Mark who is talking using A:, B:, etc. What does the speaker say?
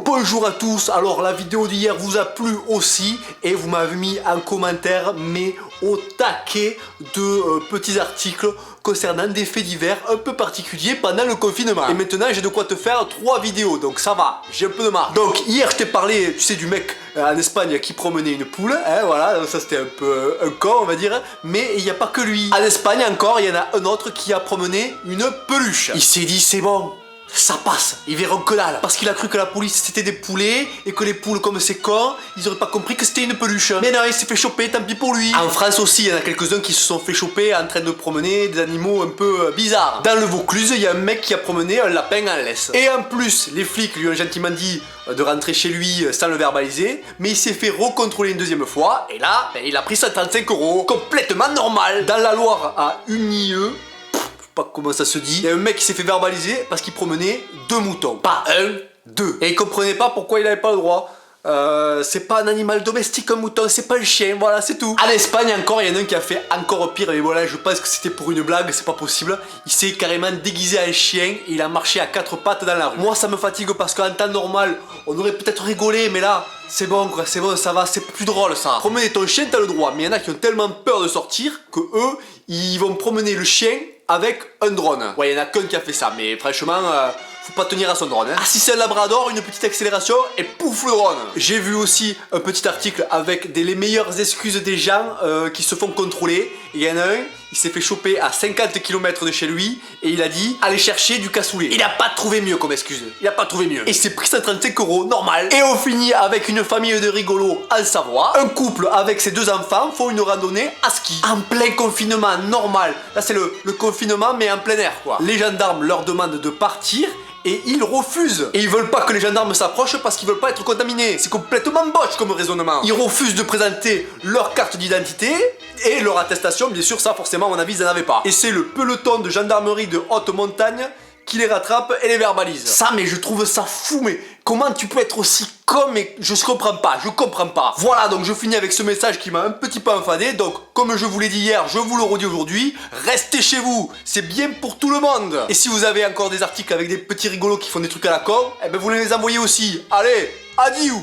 A: Bonjour à tous, alors la vidéo d'hier vous a plu aussi et vous m'avez mis un commentaire mais au taquet de petits articles concernant des faits divers un peu particuliers pendant le confinement. Et maintenant j'ai de quoi te faire 3 vidéos, donc ça va, j'ai un peu de marge. Donc hier je t'ai parlé, tu sais, du mec en Espagne qui promenait une poule, hein, voilà, donc ça c'était un peu un con on va dire, mais il n'y a pas que lui. En Espagne encore, il y en a un autre qui a promené une peluche. Il s'est dit c'est bon, ça passe, ils verront que dalle. Parce qu'il a cru que la police c'était des poulets et que les poules, comme c'est con, ils auraient pas compris que c'était une peluche. Mais non, il s'est fait choper, tant pis pour lui. En France aussi, il y en a quelques-uns qui se sont fait choper en train de promener des animaux un peu bizarres. Dans le Vaucluse, il y a un mec qui a promené un lapin en laisse. Et en plus, les flics lui ont gentiment dit de rentrer chez lui sans le verbaliser, mais il s'est fait recontrôler une deuxième fois et là, il a pris 135 €. Complètement normal. Dans la Loire, à Unieux, pas comment ça se dit, il y a un mec qui s'est fait verbaliser parce qu'il promenait 2 moutons. Pas un, 2. Et il comprenait pas pourquoi il avait pas le droit. C'est pas un animal domestique un mouton, c'est pas le chien, voilà, c'est tout. En Espagne encore, il y en a un qui a fait encore pire, mais voilà, je pense que c'était pour une blague, c'est pas possible. Il s'est carrément déguisé en chien et il a marché à 4 pattes dans la rue. Moi ça me fatigue parce qu'en temps normal, on aurait peut-être rigolé, mais là, c'est bon quoi, c'est bon, ça va, c'est plus drôle ça. Promener ton chien, t'as le droit, mais il y en a qui ont tellement peur de sortir que eux, ils vont promener le chien avec un drone. Ouais, il y en a qu'un qui a fait ça, mais franchement, faut pas tenir à son drone. Hein. Ah, si c'est un labrador, une petite accélération et pouf le drone. J'ai vu aussi un petit article avec les meilleures excuses des gens qui se font contrôler. Il y en a un, il s'est fait choper à 50 km de chez lui et il a dit aller chercher du cassoulet. Il a pas trouvé mieux comme excuse. Il a pas trouvé mieux. Et c'est pris 135 €, normal. Et on finit avec une famille de rigolos en Savoie. Un couple avec ses 2 enfants font une randonnée à ski. En plein confinement, normal. Là c'est le confinement mais en plein air quoi. Les gendarmes leur demandent de partir. Et ils refusent. Et ils veulent pas que les gendarmes s'approchent parce qu'ils veulent pas être contaminés. C'est complètement boche comme raisonnement. Ils refusent de présenter leur carte d'identité et leur attestation. Bien sûr, ça forcément, à mon avis, ils n'en avaient pas. Et c'est le peloton de gendarmerie de haute montagne qui les rattrape et les verbalise. Ça, mais je trouve ça fou, mais comment tu peux être aussi con, mais je comprends pas. Voilà, donc je finis avec ce message qui m'a un petit peu enfadé. Donc, comme je vous l'ai dit hier, je vous le redis aujourd'hui, restez chez vous, c'est bien pour tout le monde. Et si vous avez encore des articles avec des petits rigolos qui font des trucs à la con, eh ben vous les envoyez aussi. Allez, adieu.